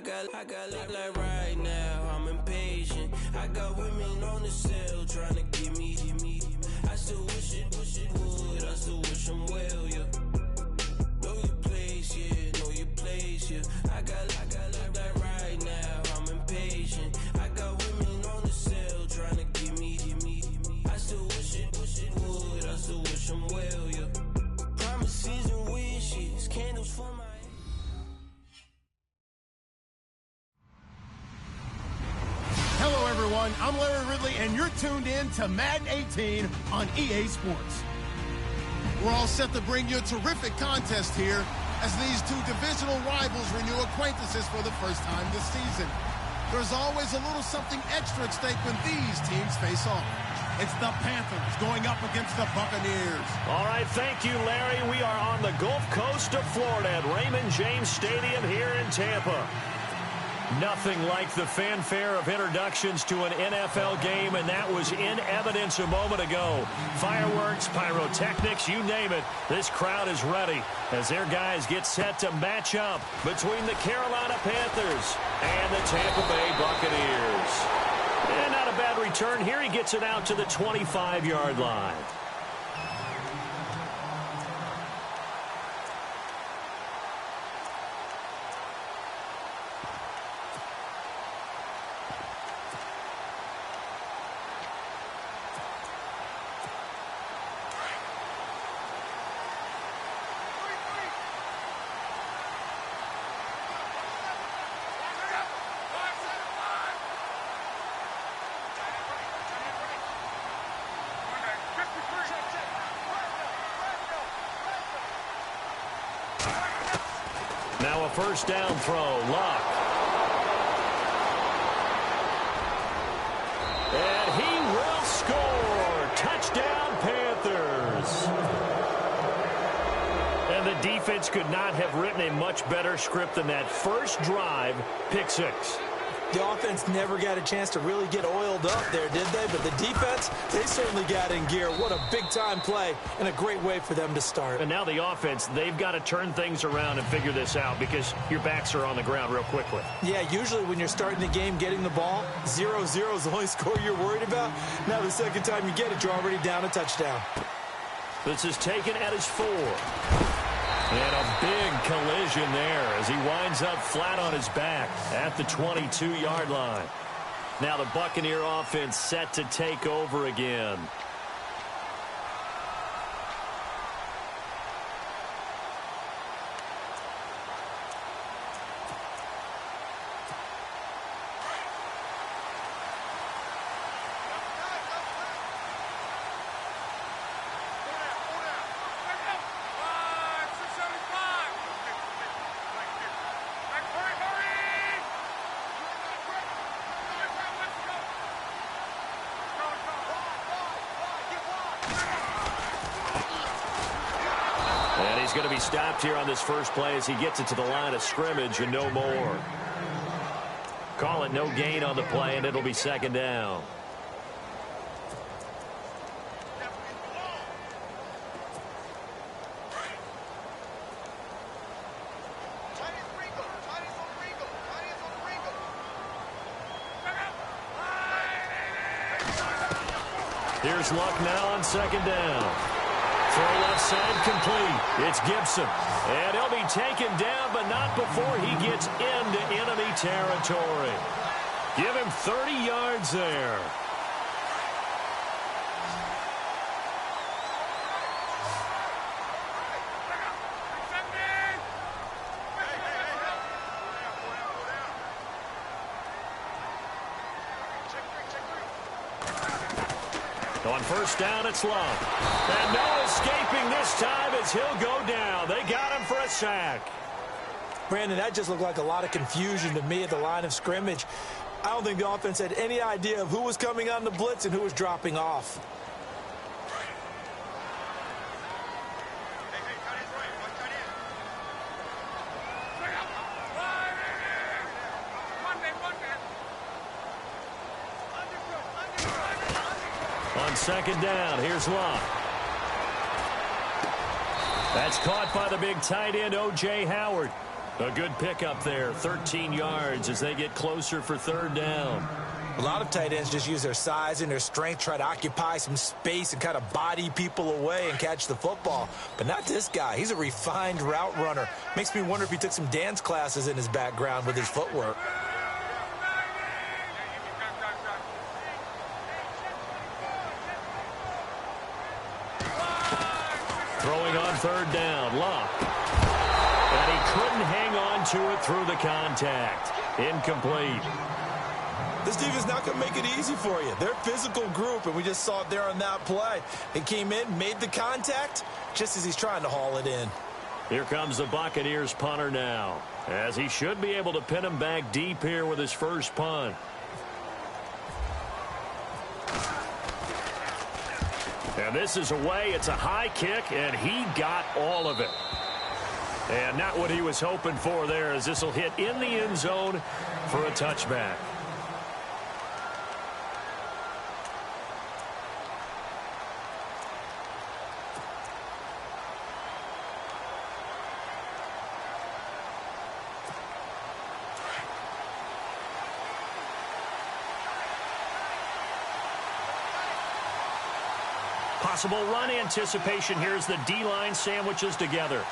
got like right now, I'm impatient. I got women on the cell trying to get me. I still wish it would, I still wish I'm well, yeah. Know your place, yeah, know your place, yeah. I got like right now, I'm impatient. I got women on the cell trying to get me. I still wish it would, I still wish I'm well, yeah. Promises and wishes, candles for my... Hello, everyone. I'm Larry Ridley, and you're tuned in to Madden 18 on EA Sports. We're all set to bring you a terrific contest here as these two divisional rivals renew acquaintances for the first time this season. There's always a little something extra at stake when these teams face off. It's the Panthers going up against the Buccaneers. All right, thank you, Larry. We are on the Gulf Coast of Florida at Raymond James Stadium here in Tampa. Nothing like the fanfare of introductions to an NFL game, and that was in evidence a moment ago. Fireworks, pyrotechnics, you name it. This crowd is ready as their guys get set to match up between the Carolina Panthers and the Tampa Bay Buccaneers. And not a bad return here. He gets it out to the 25-yard line. Now a first down throw, Luck. And he will score. Touchdown, Panthers. And the defense could not have written a much better script than that first drive, pick six. The offense never got a chance to really get oiled up there, did they? But the defense, they certainly got in gear. What a big-time play and a great way for them to start. And now the offense, they've got to turn things around and figure this out because your backs are on the ground real quickly. Yeah, usually when you're starting the game getting the ball, 0-0 is the only score you're worried about. Now the second time you get it, you're already down a touchdown. This is taken at his 4. And a big collision there as he winds up flat on his back at the 22-yard line. Now the Buccaneer offense set to take over again. And he's going to be stopped here on this first play as he gets it to the line of scrimmage and no more. Call it no gain on the play, and it'll be second down. Here's Luck now on second down. Throw left side complete. It's Gibson. And he'll be taken down, but not before he gets into enemy territory. Give him 30 yards there. On first down, it's Love. And no escaping this time as he'll go down. They got him for a sack. Brandon, that just looked like a lot of confusion to me at the line of scrimmage. I don't think the offense had any idea of who was coming on the blitz and who was dropping off. On second down, here's Love. That's caught by the big tight end, O.J. Howard. A good pickup there, 13 yards as they get closer for third down. A lot of tight ends just use their size and their strength, try to occupy some space and kind of body people away and catch the football. But not this guy. He's a refined route runner. Makes me wonder if he took some dance classes in his background with his footwork. Throwing on third down, Luck. And he couldn't hang on to it through the contact. Incomplete. This defense is not going to make it easy for you. They're a physical group, and we just saw it there on that play. He came in, made the contact, just as he's trying to haul it in. Here comes the Buccaneers punter now, as he should be able to pin him back deep here with his first punt. And this is away. It's a high kick, and he got all of it. And not what he was hoping for there, as this will hit in the end zone for a touchback. Possible run anticipation. Here's the D-line sandwiches together.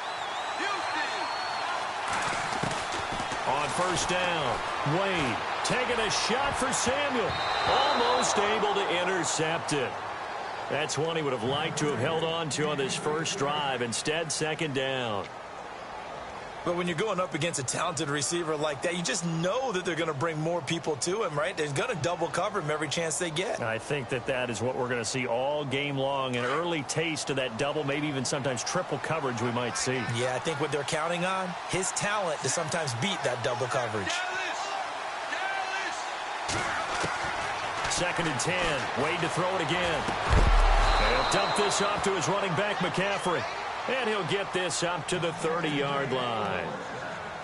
On first down, Wade taking a shot for Samuel. Almost able to intercept it. That's one he would have liked to have held on to on this first drive. Instead, second down. But when you're going up against a talented receiver like that, you just know that they're going to bring more people to him, right? They're going to double cover him every chance they get. I think that is what we're going to see all game long. An early taste of that double, maybe even sometimes triple coverage we might see. Yeah, I think what they're counting on, his talent to sometimes beat that double coverage. Second and 10. Wade to throw it again. He'll dump this off to his running back, McCaffrey. And he'll get this up to the 30-yard line.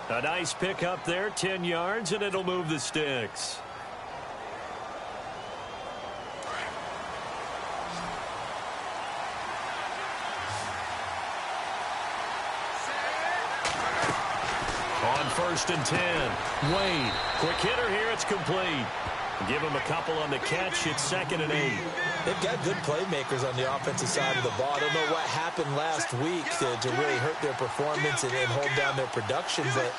A nice pick up there, 10 yards, and it'll move the sticks. On first and 10, Wade. Quick hitter here, it's complete. Give him a couple on the catch. It's second and 8. They've got good playmakers on the offensive side of the ball. I don't know what happened last week to really hurt their performance and hold down their production, but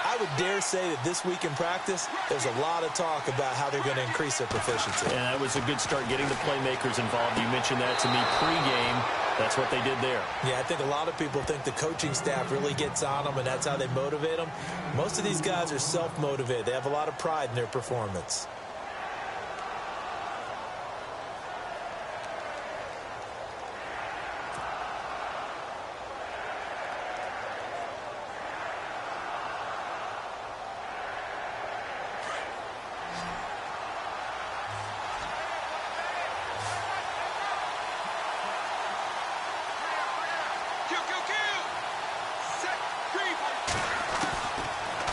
I would dare say that this week in practice, there's a lot of talk about how they're going to increase their proficiency. Yeah, that was a good start getting the playmakers involved. You mentioned that to me pregame. That's what they did there. Yeah, I think a lot of people think the coaching staff really gets on them, and that's how they motivate them. Most of these guys are self-motivated. They have a lot of pride in their performance.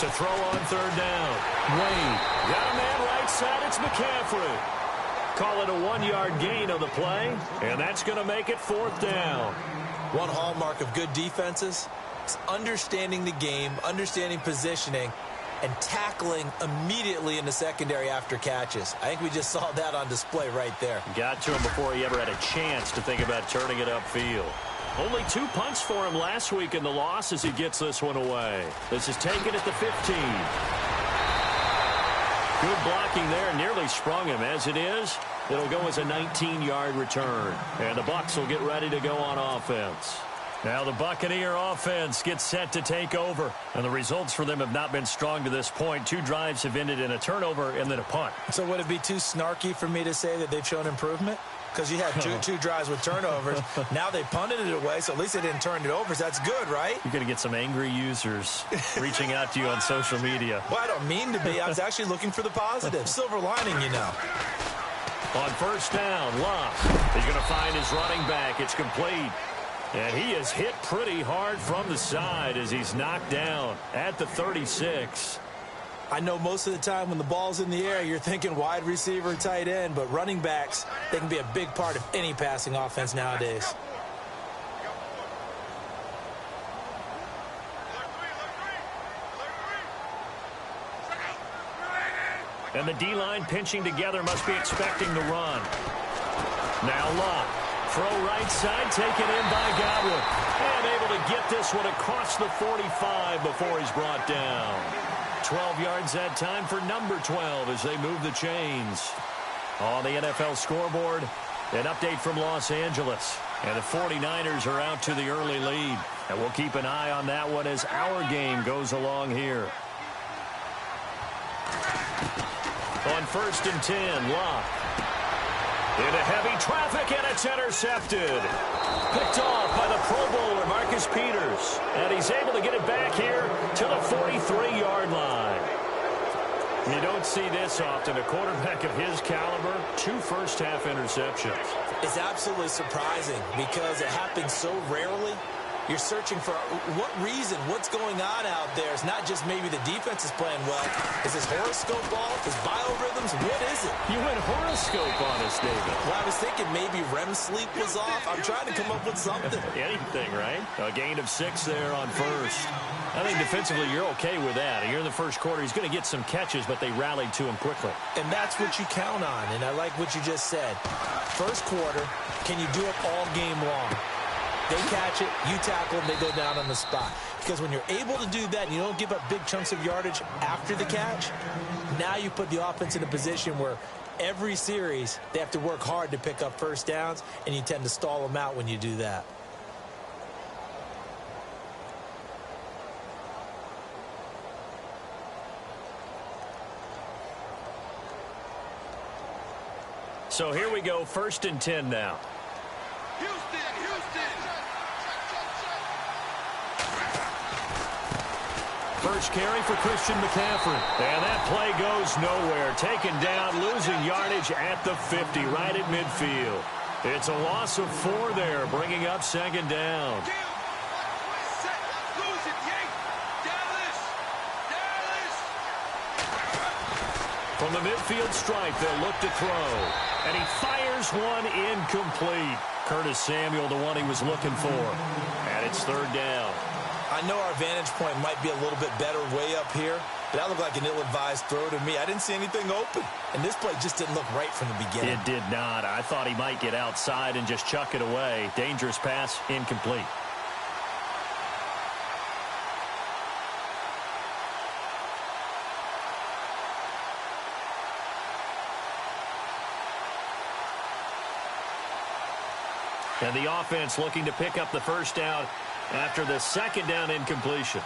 To throw on third down. Wade got a man right side. It's McCaffrey. Call it a 1-yard gain on the play, and that's going to make it fourth down. One hallmark of good defenses is understanding the game, understanding positioning, and tackling immediately in the secondary after catches. I think we just saw that on display right there. Got to him before he ever had a chance to think about turning it upfield. Only 2 punts for him last week in the loss as he gets this one away. This is taken at the 15. Good blocking there, nearly sprung him. As it is, it'll go as a 19-yard return. And the Bucs will get ready to go on offense. Now the Buccaneer offense gets set to take over. And the results for them have not been strong to this point. 2 drives have ended in a turnover and then a punt. So would it be too snarky for me to say that they've shown improvement? Because you had two drives with turnovers. Now they punted it away, so at least they didn't turn it over. So that's good, right? You're going to get some angry users reaching out to you on social media. Well, I don't mean to be. I was actually looking for the positive. Silver lining, you know. On first down, Luck is going to find his running back. It's complete. And he is hit pretty hard from the side as he's knocked down at the 36. I know most of the time when the ball's in the air, you're thinking wide receiver, tight end, but running backs, they can be a big part of any passing offense nowadays. And the D-line pinching together must be expecting the run. Now Love. Throw right side, taken in by Godwin. And able to get this one across the 45 before he's brought down. 12 yards that time for number 12 as they move the chains. On the NFL scoreboard, an update from Los Angeles. And the 49ers are out to the early lead. And we'll keep an eye on that one as our game goes along here. On 1st and 10, Locke. Into heavy traffic, and it's intercepted. Picked off by the Pro Bowler, Marcus Peters. And he's able to get it back here to the 43-yard line. You don't see this often. A quarterback of his caliber, 2 first-half interceptions. It's absolutely surprising because it happens so rarely. You're searching for what reason, what's going on out there. It's not just maybe the defense is playing well. Is his horoscope off? His biorhythms? What is it? You went horoscope on us, David. Well, I was thinking maybe REM sleep was off. I'm trying to come up with something. Anything, right? A gain of 6 there on first. I think defensively you're okay with that. Here in the first quarter, he's going to get some catches, but they rallied to him quickly. And that's what you count on, and I like what you just said. First quarter, can you do it all game long? They catch it, you tackle them, they go down on the spot. Because when you're able to do that and you don't give up big chunks of yardage after the catch, now you put the offense in a position where every series they have to work hard to pick up first downs, and you tend to stall them out when you do that. So here we go, 1st and 10 now. First carry for Christian McCaffrey. And that play goes nowhere. Taken down, losing yardage at the 50, right at midfield. It's a loss of 4 there, bringing up 2nd down. From the midfield stripe, they'll look to throw. And he fires one incomplete. Curtis Samuel, the one he was looking for. And it's 3rd down. I know our vantage point might be a little bit better way up here, but that looked like an ill-advised throw to me. I didn't see anything open, and this play just didn't look right from the beginning. It did not. I thought he might get outside and just chuck it away. Dangerous pass, incomplete. And the offense looking to pick up the first down after the 2nd down incompletion.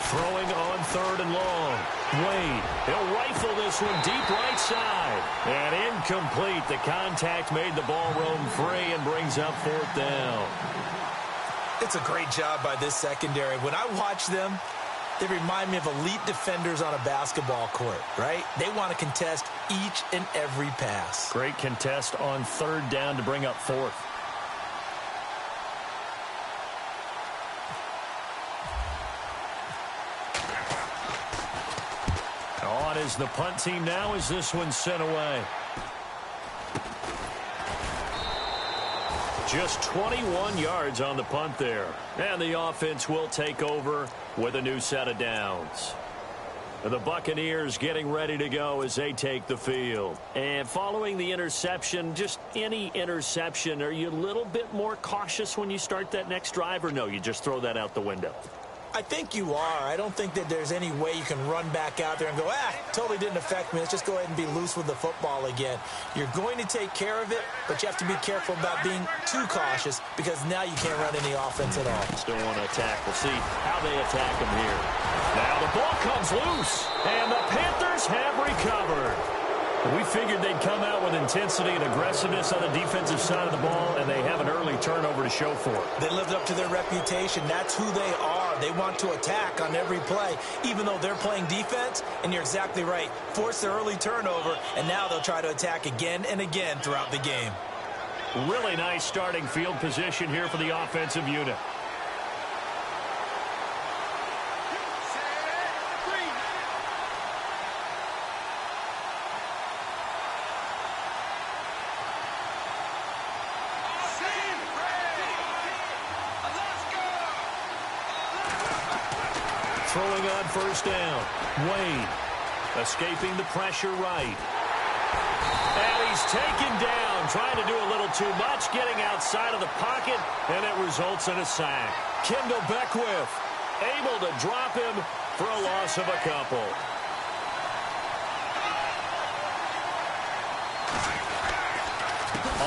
Throwing on 3rd and long. Wade, he'll rifle this one deep right side. And incomplete. The contact made the ball roam free and brings up 4th down. It's a great job by this secondary. When I watch them, they remind me of elite defenders on a basketball court, right? They want to contest each and every pass. Great contest on 3rd down to bring up 4th. On is the punt team now as this one's sent away. Just 21 yards on the punt there. And the offense will take over with a new set of downs. The Buccaneers getting ready to go as they take the field. And following the interception, just any interception, are you a little bit more cautious when you start that next drive, or no, you just throw that out the window? I think you are. I don't think that there's any way you can run back out there and go, totally didn't affect me. Let's just go ahead and be loose with the football again. You're going to take care of it, but you have to be careful about being too cautious because now you can't run any offense at all. Still want to attack. We'll see how they attack him here. Now the ball comes loose, and the Panthers have recovered. We figured they'd come out with intensity and aggressiveness on the defensive side of the ball, and they have an early turnover to show for it. They lived up to their reputation. That's who they are. They want to attack on every play, even though they're playing defense. And you're exactly right. Force their early turnover, and now they'll try to attack again and again throughout the game. Really nice starting field position here for the offensive unit. Throwing on first down. Wade escaping the pressure right. And he's taken down, trying to do a little too much, getting outside of the pocket, and it results in a sack. Kendall Beckwith able to drop him for a loss of a couple.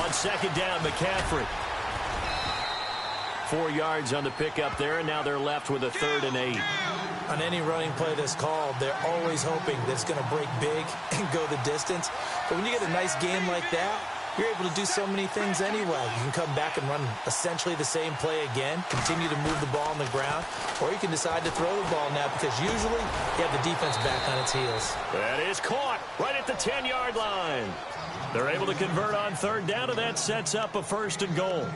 On second down, McCaffrey. 4 yards on the pickup there, and now they're left with a 3rd and 8. On any running play that's called, they're always hoping that it's going to break big and go the distance. But when you get a nice game like that, you're able to do so many things anyway. You can come back and run essentially the same play again, continue to move the ball on the ground, or you can decide to throw the ball now because usually you have the defense back on its heels. That is caught right at the 10-yard line. They're able to convert on 3rd down, and that sets up a 1st and goal.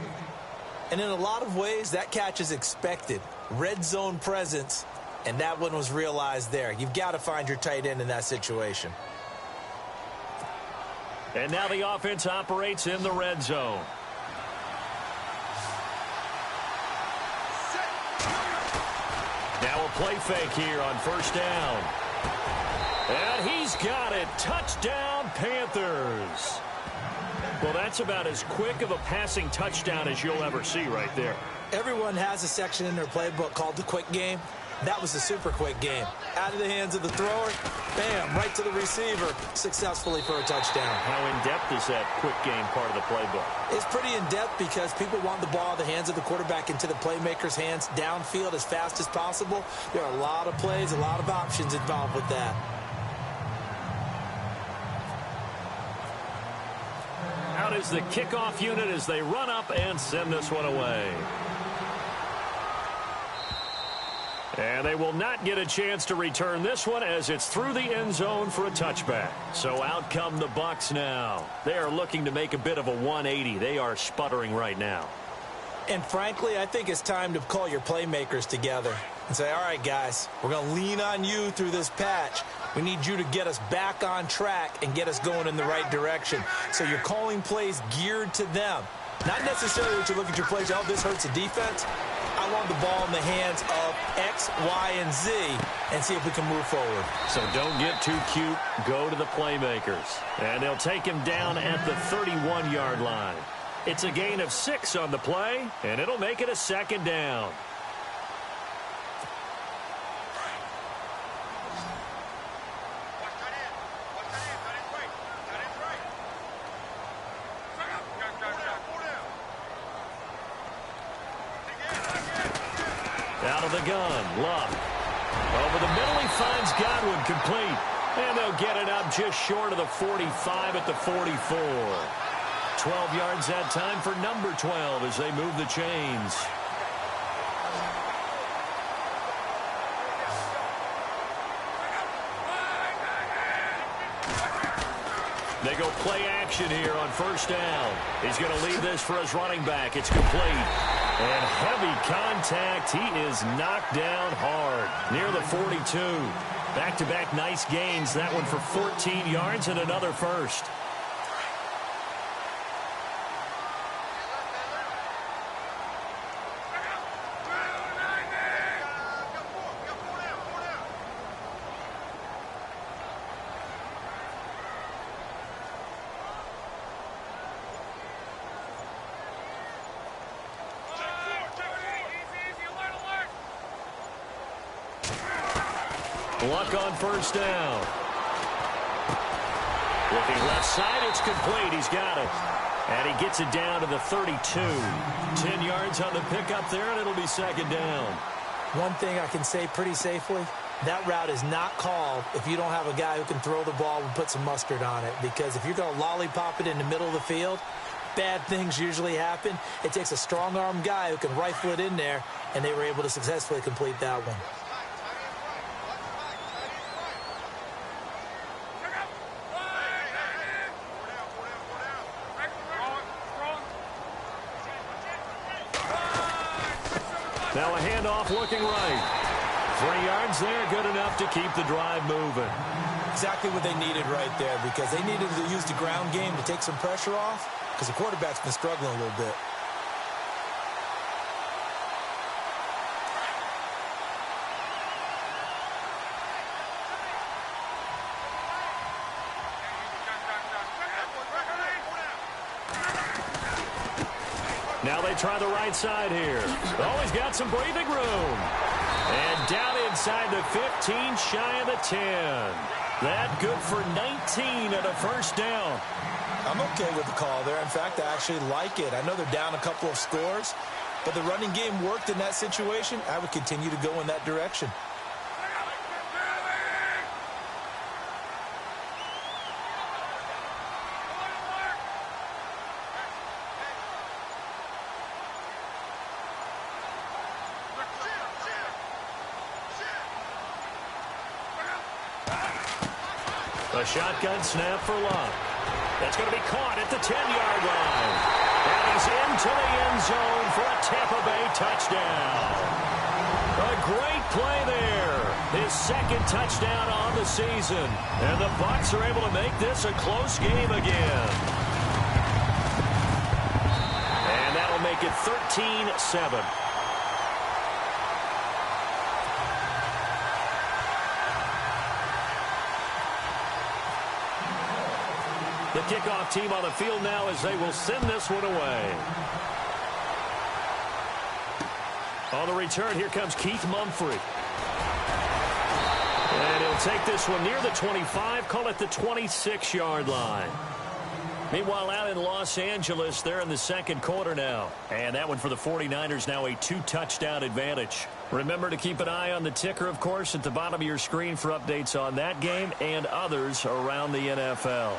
And in a lot of ways, that catch is expected. Red zone presence, and that one was realized there. You've got to find your tight end in that situation. And now the offense operates in the red zone. Now a play fake here on 1st down. And he's got it. Touchdown, Panthers. Well, that's about as quick of a passing touchdown as you'll ever see right there. Everyone has a section in their playbook called the quick game. That was a super quick game. Out of the hands of the thrower, bam, right to the receiver, successfully for a touchdown. How in-depth is that quick game part of the playbook? It's pretty in-depth because people want the ball out of the hands of the quarterback into the playmaker's hands downfield as fast as possible. There are a lot of plays, a lot of options involved with that. Out is the kickoff unit as they run up and send this one away. And they will not get a chance to return this one as it's through the end zone for a touchback. So out come the Bucs now. They are looking to make a bit of a 180. They are sputtering right now. And frankly, I think it's time to call your playmakers together and say, all right, guys, we're going to lean on you through this patch. We need you to get us back on track and get us going in the right direction. So you're calling plays geared to them. Not necessarily that you look at your plays, oh, this hurts the defense. I want the ball in the hands of X, Y, and Z and see if we can move forward. So don't get too cute. Go to the playmakers. And they'll take him down at the 31-yard line. It's a gain of 6 on the play, and it'll make it a 2nd down. Out of the gun, Luck. Over the middle, he finds Godwin complete. And they'll get it up just short of the 45 at the 44. 12 yards that time for number 12 as they move the chains. They go play action here on 1st down. He's going to lead this for his running back. It's complete. And heavy contact. He is knocked down hard near the 42. Back-to-back nice gains. That one for 14 yards and another first. Luck on 1st down. Looking left side, it's complete. He's got it. And he gets it down to the 32. 10 yards on the pickup there, and it'll be 2nd down. One thing I can say pretty safely, that route is not called if you don't have a guy who can throw the ball and put some mustard on it. Because if you're going to lollipop it in the middle of the field, bad things usually happen. It takes a strong-arm guy who can rifle it in there, and they were able to successfully complete that one. Now a handoff looking right. 3 yards there, good enough to keep the drive moving. Exactly what they needed right there because they needed to use the ground game to take some pressure off because the quarterback's been struggling a little bit. Now they try the right side here. Oh, he's got some breathing room. And down inside the 15, shy of the 10. That good for 19 and a first down. I'm okay with the call there. In fact, I actually like it. I know they're down a couple of scores, but the running game worked in that situation. I would continue to go in that direction. A shotgun snap for Luck. That's going to be caught at the 10-yard line. And he's into the end zone for a Tampa Bay touchdown. A great play there. His second touchdown on the season. And the Bucs are able to make this a close game again. And that'll make it 13-7. The kickoff team on the field now as they will send this one away. On the return, here comes Keith Mumphrey. And he'll take this one near the 25, call it the 26-yard line. Meanwhile, out in Los Angeles, they're in the second quarter now. And that one for the 49ers, now a 2-touchdown advantage. Remember to keep an eye on the ticker, of course, at the bottom of your screen for updates on that game and others around the NFL.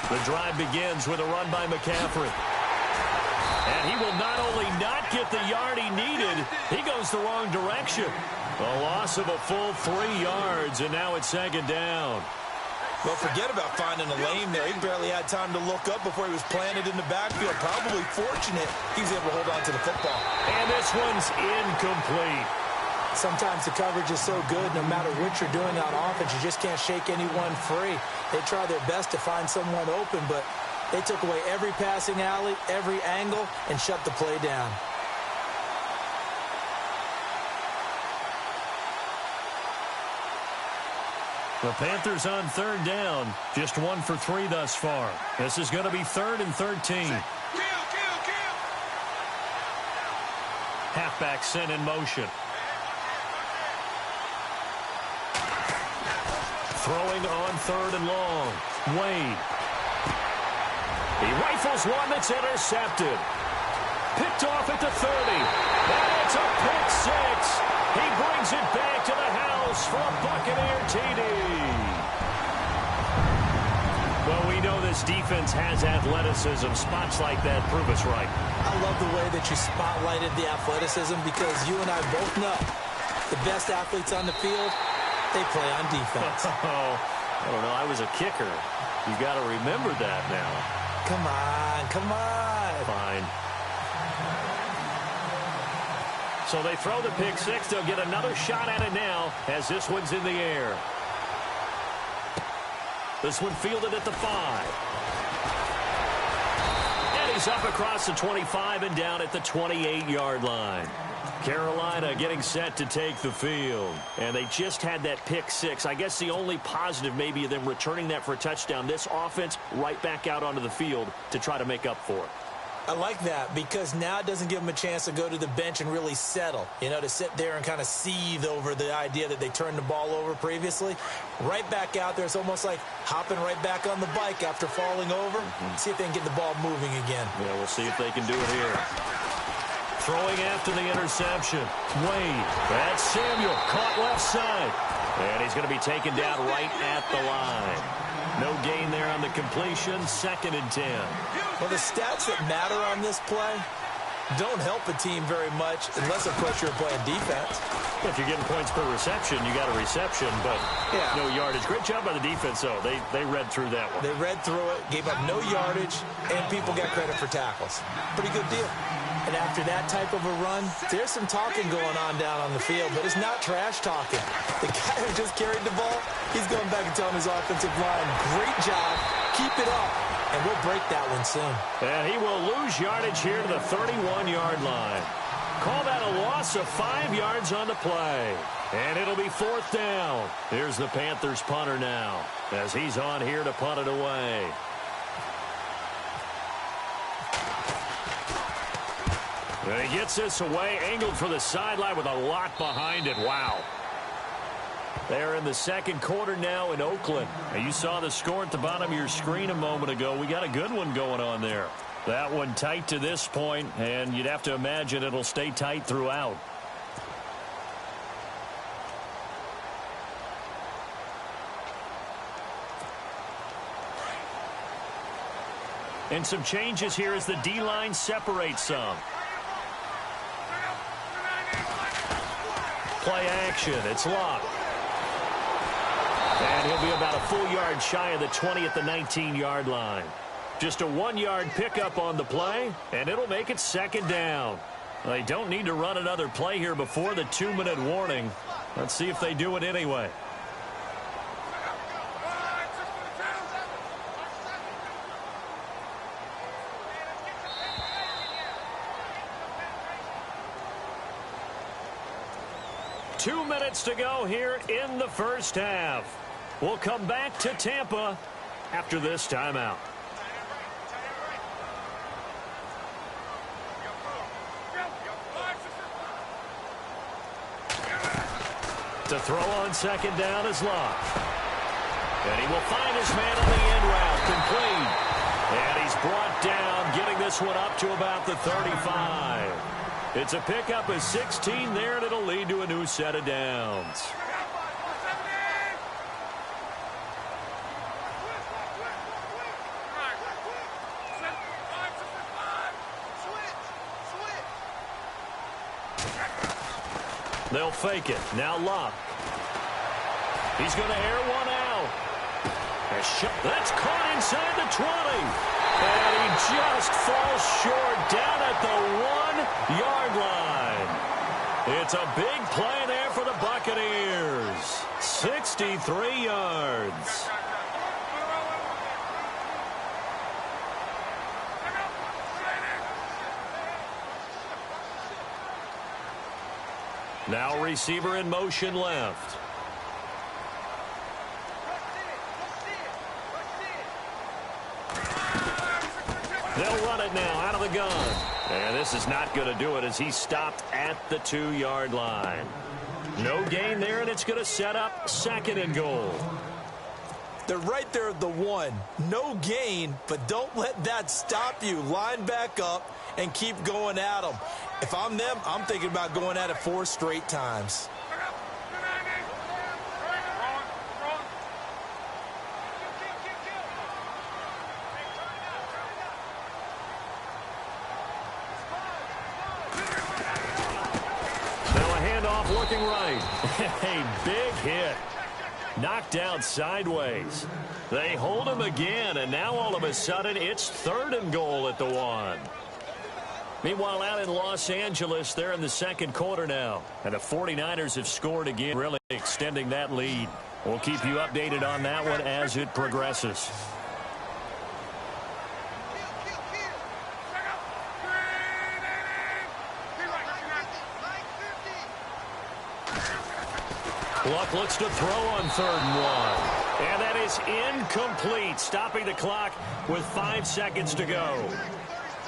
The drive begins with a run by McCaffrey. And he will not only not get the yard he needed, he goes the wrong direction. A loss of a full 3 yards, and now it's second down. Well, forget about finding a lane there. He barely had time to look up before he was planted in the backfield. Probably fortunate he's able to hold on to the football. And this one's incomplete. Sometimes the coverage is so good, no matter what you're doing on offense, you just can't shake anyone free. They try their best to find someone open, but they took away every passing alley, every angle, and shut the play down. The Panthers on third down, just 1 for 3 thus far. This is going to be 3rd and 13. Halfback sent in motion. Throwing on 3rd and long. Wade. He rifles one that's intercepted. Picked off at the 30. And it's a pick 6. He brings it back to the house for a Buccaneer TD. Well, we know this defense has athleticism. Spots like that prove us right. I love the way that you spotlighted the athleticism because you and I both know the best athletes on the field, they play on defense. Oh, I don't know. I was a kicker. You got to remember that now. Come on, come on. Fine. So they throw the pick 6. They'll get another shot at it now as this one's in the air. This one fielded at the 5. And he's up across the 25 and down at the 28-yard line. Carolina getting set to take the field. And they just had that pick 6. I guess the only positive maybe of them returning that for a touchdown. This offense right back out onto the field to try to make up for it. I like that because now it doesn't give them a chance to go to the bench and really settle, you know, to sit there and kind of seethe over the idea that they turned the ball over previously. Right back out there, it's almost like hopping right back on the bike after falling over. See if they can get the ball moving again. Yeah, we'll see if they can do it here. Throwing after the interception. Wade. That's Samuel. Caught left side. And he's going to be taken down right at the line. No gain there on the completion. 2nd and 10. Well, the stats that matter on this play don't help a team very much unless, of course, you're playing defense. If you're getting points per reception, you got a reception, but no yardage. Great job by the defense, though. They read through that one. They read through it, gave up no yardage, and people got credit for tackles. Pretty good deal. And after that type of a run, there's some talking going on down on the field, but it's not trash talking. The guy who just carried the ball, he's going back and telling his offensive line, great job, keep it up, and we'll break that one soon. And he will lose yardage here to the 31-yard line. Call that a loss of 5 yards on the play. And it'll be 4th down. Here's the Panthers punter now as he's on here to punt it away. And he gets this away, angled for the sideline with a lot behind it. Wow. They're in the second quarter now in Oakland. And you saw the score at the bottom of your screen a moment ago. We got a good one going on there. That one tight to this point, and you'd have to imagine it'll stay tight throughout. And some changes here as the D-line separates some. Play action. It's locked. And he'll be about a full yard shy of the 20 at the 19-yard line. Just a 1-yard pickup on the play, and it'll make it 2nd down. They don't need to run another play here before the 2-minute warning. Let's see if they do it anyway. Two minutes to go here in the first half. We'll come back to Tampa after this timeout. To throw on 2nd down is Locke. And he will find his man on the end route, complete. And he's brought down, getting this one up to about the 35. It's a pickup of 16 there, and it'll lead to a new set of downs. They'll fake it. Now Locke. He's going to air one out. That's caught inside the 20. And he just falls short down at the 1-yard line. It's a big play there for the Buccaneers. 63 yards. Now receiver in motion left. They'll run it now out of the gun. And this is not going to do it as he's stopped at the 2-yard line. No gain there, and it's going to set up 2nd and goal. They're right there at the 1. No gain, but don't let that stop you. Line back up and keep going at them. If I'm them, I'm thinking about going at it 4 straight times. Now a handoff looking right. A big hit. Knocked out sideways. They hold him again, and now all of a sudden it's 3rd and goal at the 1. Meanwhile, out in Los Angeles, they're in the second quarter now. And the 49ers have scored again, really extending that lead. We'll keep you updated on that one as it progresses. Luck looks to throw on 3rd and 1. And that is incomplete, stopping the clock with 5 seconds to go.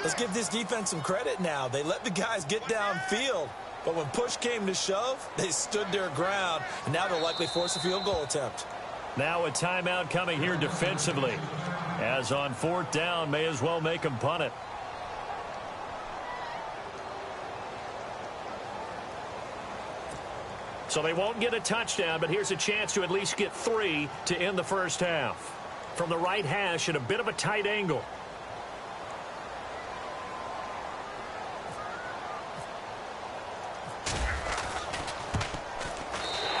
Let's give this defense some credit now. They let the guys get downfield. But when push came to shove, they stood their ground. And now they'll likely force a field goal attempt. Now a timeout coming here defensively. As on 4th down, may as well make them punt it. So they won't get a touchdown, but here's a chance to at least get 3 to end the first half. From the right hash at a bit of a tight angle.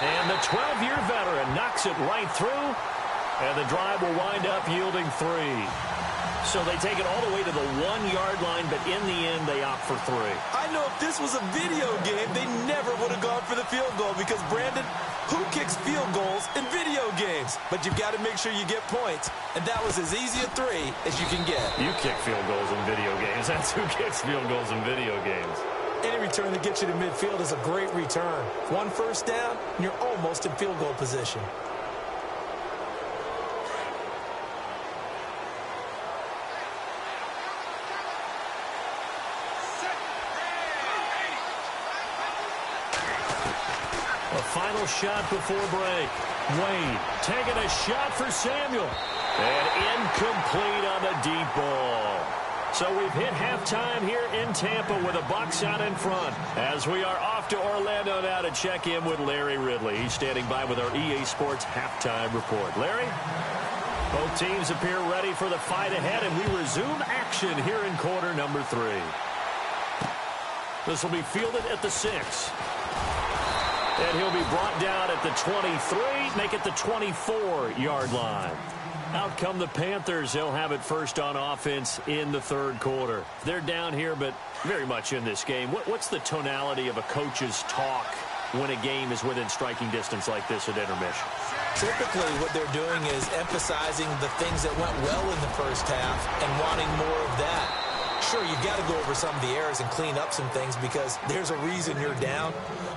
And the 12-year veteran knocks it right through, and the drive will wind up yielding 3. So they take it all the way to the 1-yard line, but in the end, they opt for 3. I know if this was a video game, they never would have gone for the field goal because, Brandon, who kicks field goals in video games? But you've got to make sure you get points, and that was as easy a 3 as you can get. You kick field goals in video games. That's who kicks field goals in video games. Any return that gets you to midfield is a great return. One first down, and you're almost in field goal position. A final shot before break. Wade taking a shot for Samuel. And incomplete on the deep ball. So we've hit halftime here in Tampa with the Bucs out in front. As we are off to Orlando now to check in with Larry Ridley. He's standing by with our EA Sports halftime report. Larry? Both teams appear ready for the fight ahead, and we resume action here in quarter number 3. This will be fielded at the 6. And he'll be brought down at the 23, make it the 24-yard line. Out come the Panthers. They'll have it first on offense in the third quarter. They're down here, but very much in this game. What's the tonality of a coach's talk when a game is within striking distance like this at intermission? Typically, what they're doing is emphasizing the things that went well in the first half and wanting more of that. Sure, you've got to go over some of the errors and clean up some things because there's a reason you're down.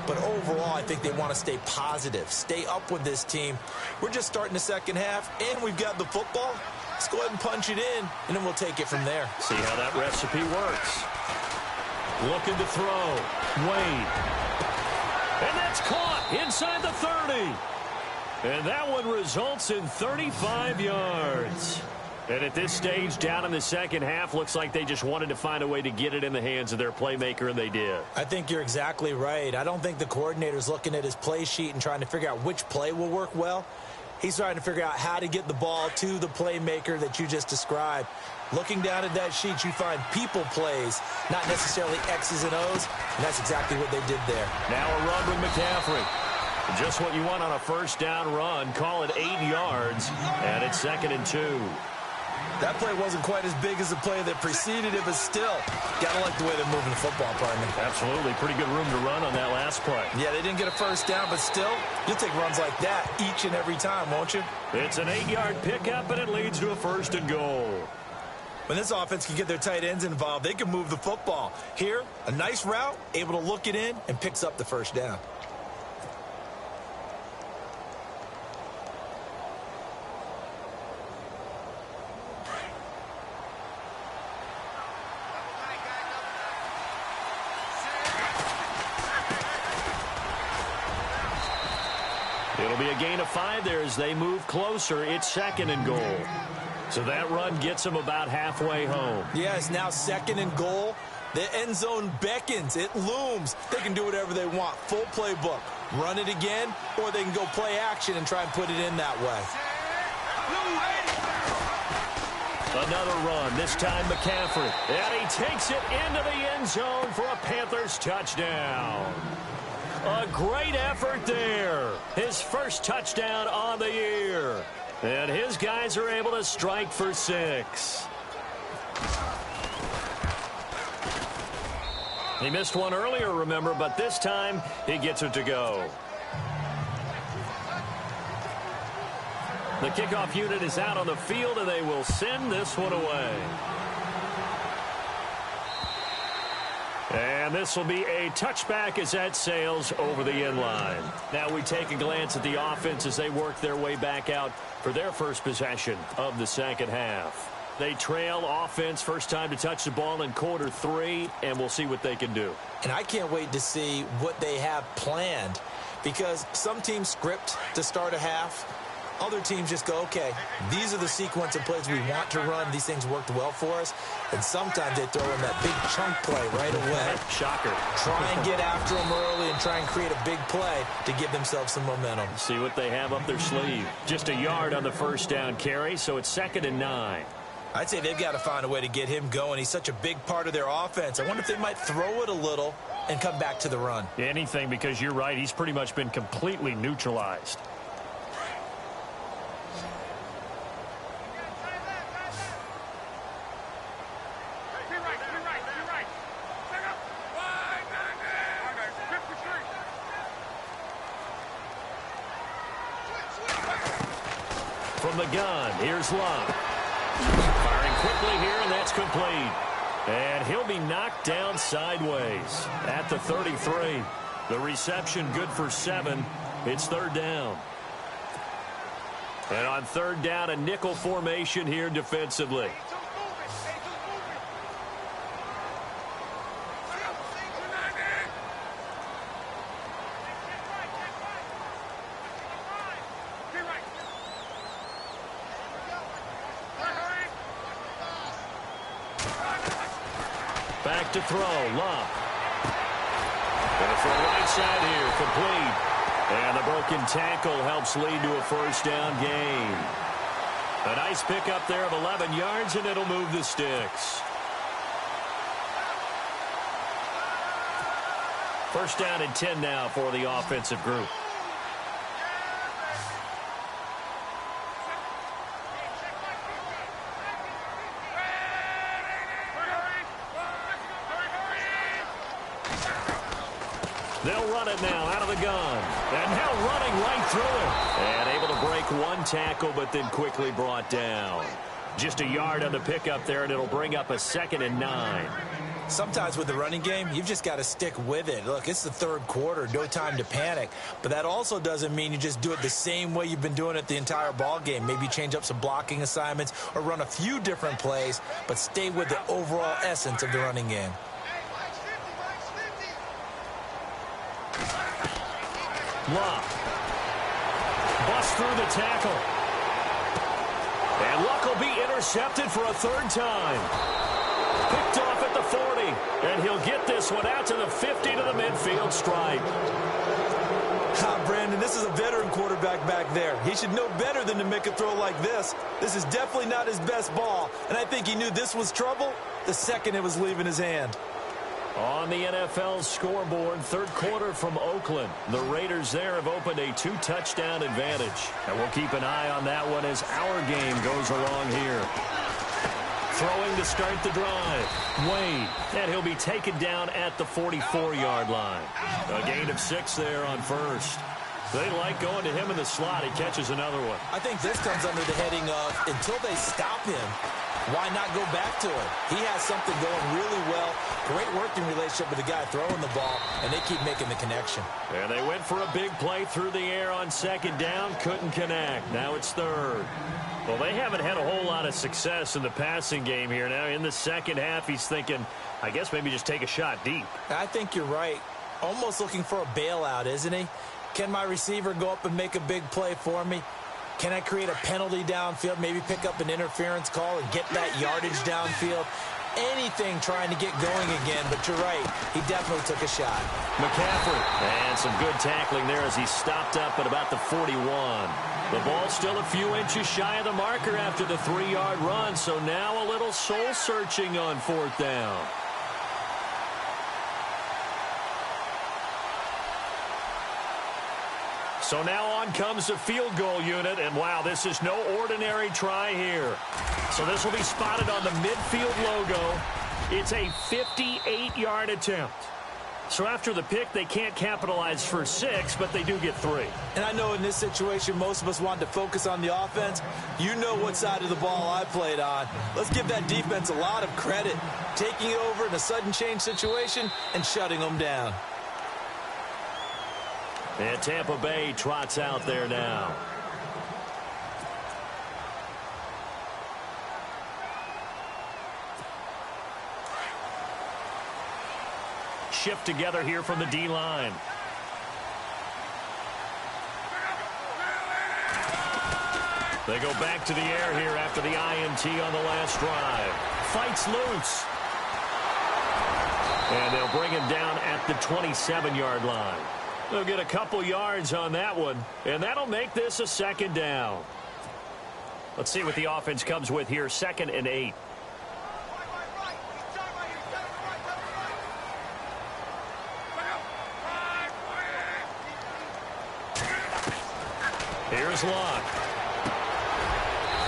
But overall, I think they want to stay positive, stay up with this team. We're just starting the second half, and we've got the football. Let's go ahead and punch it in, and then we'll take it from there. See how that recipe works. Looking to throw. Wade. And that's caught inside the 30. And that one results in 35 yards. And at this stage, down in the second half, looks like they just wanted to find a way to get it in the hands of their playmaker, and they did. I think you're exactly right. I don't think the coordinator's looking at his play sheet and trying to figure out which play will work well. He's trying to figure out how to get the ball to the playmaker that you just described. Looking down at that sheet, you find people plays, not necessarily X's and O's, and that's exactly what they did there. Now a run with McCaffrey. Just what you want on a first down run. Call it 8 yards, and it's 2nd and 2. That play wasn't quite as big as the play that preceded it, but still, gotta like the way they're moving the football, partner. Absolutely. Pretty good room to run on that last play. Yeah, they didn't get a first down, but still, you'll take runs like that each and every time, won't you? It's an 8-yard pickup, and it leads to a 1st and goal. When this offense can get their tight ends involved, they can move the football. Here, a nice route, able to look it in, and picks up the first down. It'll be a gain of 5 there as they move closer. It's 2nd and goal. So that run gets them about halfway home. Yeah, it's now 2nd and goal. The end zone beckons. It looms. They can do whatever they want. Full playbook. Run it again, or they can go play action and try and put it in that way. Another run, this time McCaffrey. And he takes it into the end zone for a Panthers touchdown. A great effort there. His first touchdown on the year. And his guys are able to strike for 6. He missed one earlier, remember, but this time he gets it to go. The kickoff unit is out on the field, and they will send this one away. And this will be a touchback as that sails over the end line. Now we take a glance at the offense as they work their way back out for their first possession of the second half. They trail offense, first time to touch the ball in quarter 3, and we'll see what they can do. And I can't wait to see what they have planned, because some teams script to start a half. Other teams just go, okay, these are the sequence of plays we want to run. These things worked well for us. And sometimes they throw in that big chunk play right away. Shocker. Try and get after them early and try and create a big play to give themselves some momentum. See what they have up their sleeve. Just a yard on the first down carry, so it's 2nd and 9. I'd say they've got to find a way to get him going. He's such a big part of their offense. I wonder if they might throw it a little and come back to the run. Anything, because you're right. He's pretty much been completely neutralized. From the gun, here's Love. Firing quickly here, and that's complete. And he'll be knocked down sideways at the 33. The reception good for 7. It's third down. And on third down, a nickel formation here defensively. Back to throw, Love. Going for a right side here, complete. And the broken tackle helps lead to a first down gain. A nice pickup there of 11 yards, and it'll move the sticks. First down and 10 now for the offensive group. They'll run it now out of the gun. And now running right through it. And able to break one tackle, but then quickly brought down. Just a yard on the pickup there, and it'll bring up a 2nd and 9. Sometimes with the running game, you've just got to stick with it. Look, it's the third quarter, no time to panic. But that also doesn't mean you just do it the same way you've been doing it the entire ball game. Maybe change up some blocking assignments or run a few different plays, but stay with the overall essence of the running game. Luck. Bust through the tackle. And Luck will be intercepted for a third time. Picked off at the 40. And he'll get this one out to the 50 to the midfield stripe. Brandon, this is a veteran quarterback back there. He should know better than to make a throw like this. This is definitely not his best ball. And I think he knew this was trouble the second it was leaving his hand. On the NFL scoreboard, third quarter from Oakland. The Raiders there have opened a 2-touchdown advantage. And we'll keep an eye on that one as our game goes along here. Throwing to start the drive. Wade. And he'll be taken down at the 44-yard line. A gain of 6 there on first. They like going to him in the slot. He catches another one. I think this comes under the heading of until they stop him, why not go back to it? He has something going really well. Great working relationship with the guy throwing the ball, and they keep making the connection. And they went for a big play through the air on second down. Couldn't connect. Now it's third. Well, they haven't had a whole lot of success in the passing game here. Now in the second half, he's thinking, I guess maybe just take a shot deep. I think you're right. Almost looking for a bailout, isn't he? Can my receiver go up and make a big play for me? Can I create a penalty downfield, maybe pick up an interference call and get that yardage downfield? Anything trying to get going again, but you're right. He definitely took a shot. McCaffrey, and some good tackling there as he stopped up at about the 41. The ball's still a few inches shy of the marker after the 3-yard run, so now a little soul-searching on fourth down. So now on comes the field goal unit, and wow, this is no ordinary try here. So this will be spotted on the midfield logo. It's a 58-yard attempt. So after the pick, they can't capitalize for 6, but they do get 3. And I know in this situation, most of us wanted to focus on the offense. You know what side of the ball I played on. Let's give that defense a lot of credit, taking it over in a sudden change situation and shutting them down. And Tampa Bay trots out there now. Shift together here from the D-line. They go back to the air here after the INT on the last drive. Fights loose. And they'll bring him down at the 27-yard line. They'll get a couple yards on that one, and that'll make this a second down. Let's see what the offense comes with here, 2nd and 8. Here's Luck.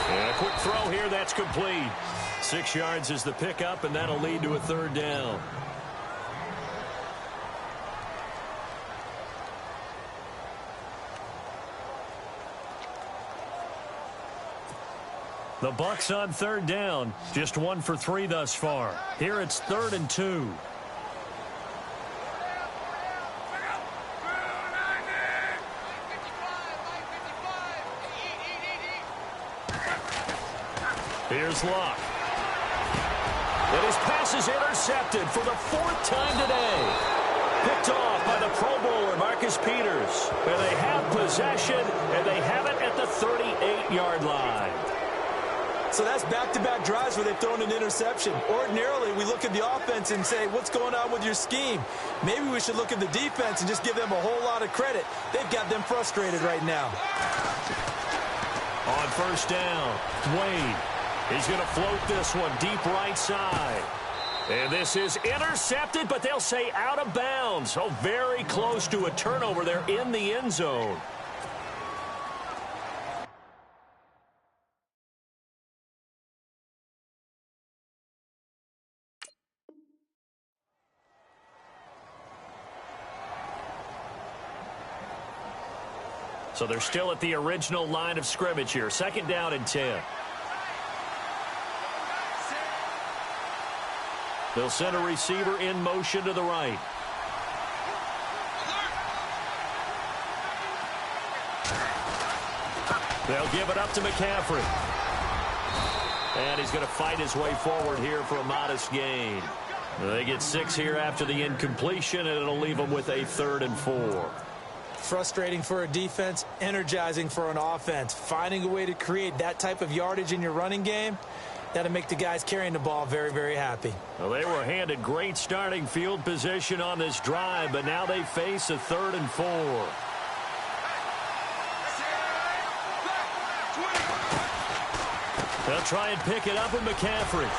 And a quick throw here, that's complete. 6 yards is the pickup, and that'll lead to a third down. The Bucs on third down, just 1 for 3 thus far. Here it's 3rd and 2. Here's Luck. And his pass is intercepted for the 4th time today. Picked off by the Pro Bowler, Marcus Peters. And they have possession, and they have it at the 38-yard line. So that's back-to-back drives where they've thrown an interception. Ordinarily, we look at the offense and say, what's going on with your scheme? Maybe we should look at the defense and just give them a whole lot of credit. They've got them frustrated right now. On first down, Wade. He's going to float this one deep right side. And this is intercepted, but they'll say out of bounds. So very close to a turnover there in the end zone. So they're still at the original line of scrimmage here. 2nd down and 10. They'll send a receiver in motion to the right. They'll give it up to McCaffrey. And he's going to fight his way forward here for a modest gain. They get 6 here after the incompletion, and it'll leave them with a 3rd and 4. Frustrating for a defense, energizing for an offense. Finding a way to create that type of yardage in your running game, that'll make the guys carrying the ball very, very happy. Well, they were handed great starting field position on this drive, but now they face a 3rd and 4. They'll try and pick it up with McCaffrey.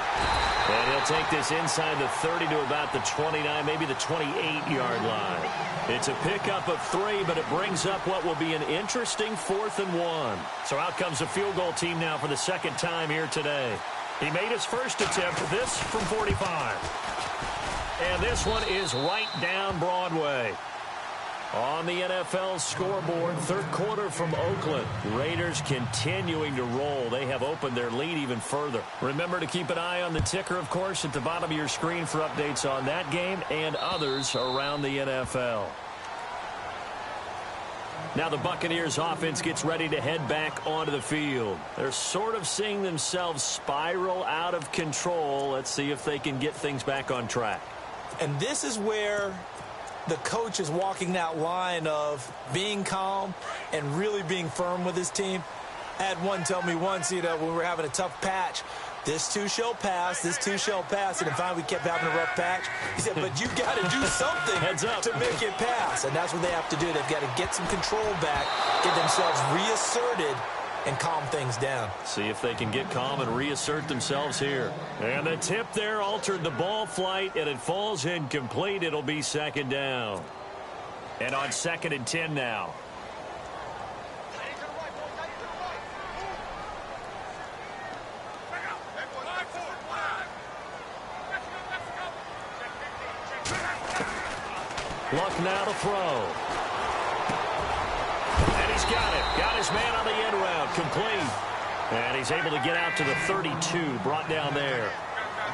And he'll take this inside the 30 to about the 29, maybe the 28-yard line. It's a pickup of 3, but it brings up what will be an interesting 4th and 1. So out comes the field goal team now for the 2nd time here today. He made his first attempt, this from 45. And this one is right down Broadway. On the NFL scoreboard, 3rd quarter from Oakland. Raiders continuing to roll. They have opened their lead even further. Remember to keep an eye on the ticker, of course, at the bottom of your screen for updates on that game and others around the NFL. Now the Buccaneers offense gets ready to head back onto the field. They're sort of seeing themselves spiral out of control. Let's see if they can get things back on track. And this is where the coach is walking that line of being calm and really being firm with his team. I had one tell me once, when we were having a tough patch, this too shall pass, this too shall pass. And finally we kept having a rough patch. He said, but you got to do something to make it pass. And that's what they have to do. They've got to get some control back, get themselves reasserted, and calm things down. See if they can get calm and reassert themselves here. And the tip there altered the ball flight, and it falls incomplete. It'll be 2nd down. And on 2nd and 10 now. Luck now to throw. And he's got it. Got his man on the end route. Complete. And he's able to get out to the 32. Brought down there.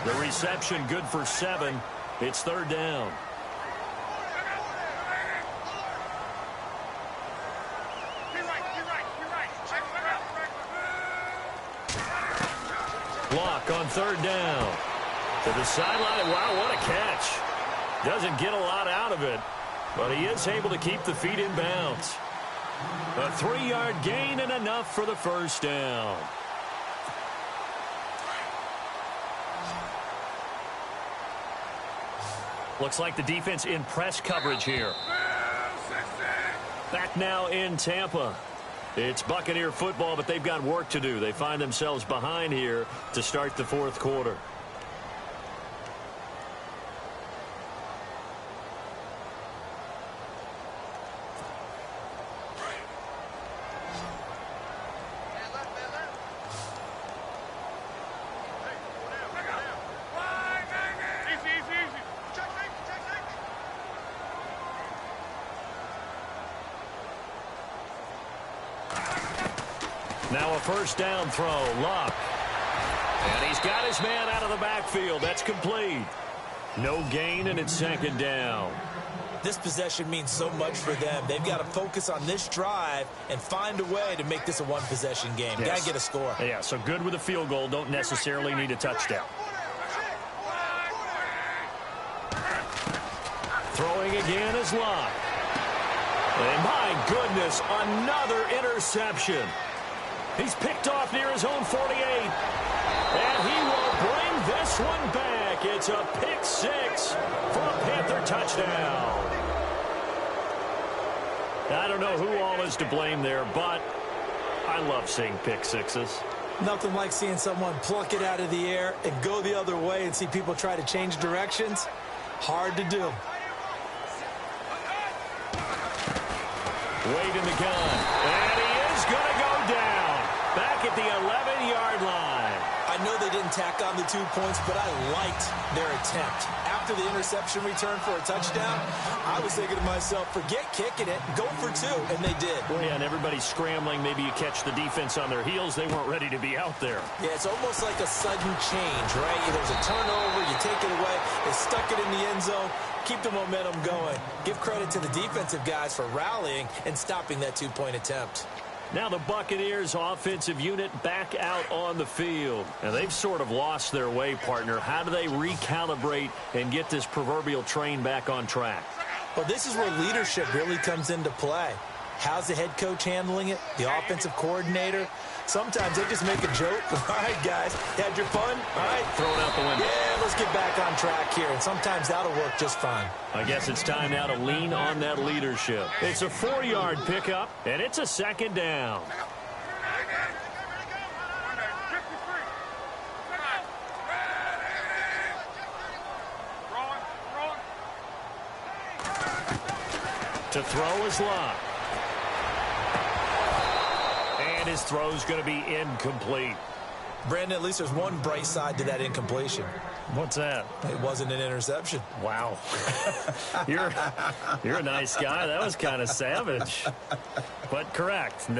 The reception good for 7. It's 3rd down. Luck on 3rd down. To the sideline. Wow, what a catch. Doesn't get a lot out of it, but he is able to keep the feet in bounds. A 3-yard gain and enough for the 1st down. Looks like the defense in press coverage here. Back now in Tampa. It's Buccaneer football, but they've got work to do. They find themselves behind here to start the 4th quarter. Now a 1st down throw. Luck. And he's got his man out of the backfield. That's complete. No gain, and it's second down. This possession means so much for them. They've got to focus on this drive and find a way to make this a one-possession game. Yes. Got to get a score. Yeah, so good with a field goal. Don't necessarily need a touchdown. Throwing again is Locke. And my goodness, another interception. He's picked off near his own 48. And he will bring this one back. It's a pick six for a Panther touchdown. I don't know who all is to blame there, but I love seeing pick sixes. Nothing like seeing someone pluck it out of the air and go the other way and see people try to change directions. Hard to do. Wade in the gun. And he is going to go down. Back at the 11-yard line. I know they didn't tack on the 2 points, but I liked their attempt. After the interception return for a touchdown, I was thinking to myself, forget kicking it, go for two, and they did. Well, yeah, and everybody's scrambling. Maybe you catch the defense on their heels. They weren't ready to be out there. Yeah, it's almost like a sudden change, right? There's a turnover, you take it away, they stuck it in the end zone, keep the momentum going. Give credit to the defensive guys for rallying and stopping that 2-point attempt. Now the Buccaneers offensive unit back out on the field. Now they've sort of lost their way, partner. How do they recalibrate and get this proverbial train back on track? Well, this is where leadership really comes into play. How's the head coach handling it? The offensive coordinator? Sometimes they just make a joke. All right, guys, had your fun? All right. Throw it out the window. Yeah, let's get back on track here. And sometimes that'll work just fine. I guess it's time now to lean on that leadership. It's a 4-yard pickup, and it's a second down. To throw is Locke. And his throw's going to be incomplete. Brandon, at least there's one bright side to that incompletion. What's that? It wasn't an interception. Wow. You're a nice guy. That was kind of savage. But correct.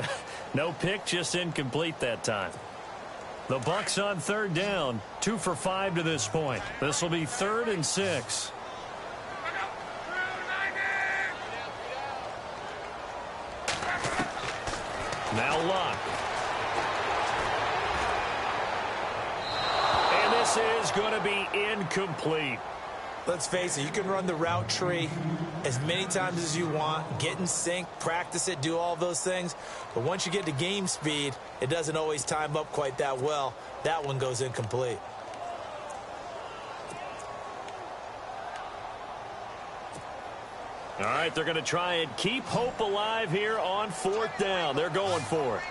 No pick, just incomplete that time. The Bucs on third down. 2 for 5 to this point. This will be 3rd and 6. Now Locke. And this is going to be incomplete. Let's face it, you can run the route tree as many times as you want, get in sync, practice it, do all those things. But once you get to game speed, it doesn't always time up quite that well. That one goes incomplete. All right, they're going to try and keep hope alive here on 4th down. They're going for it.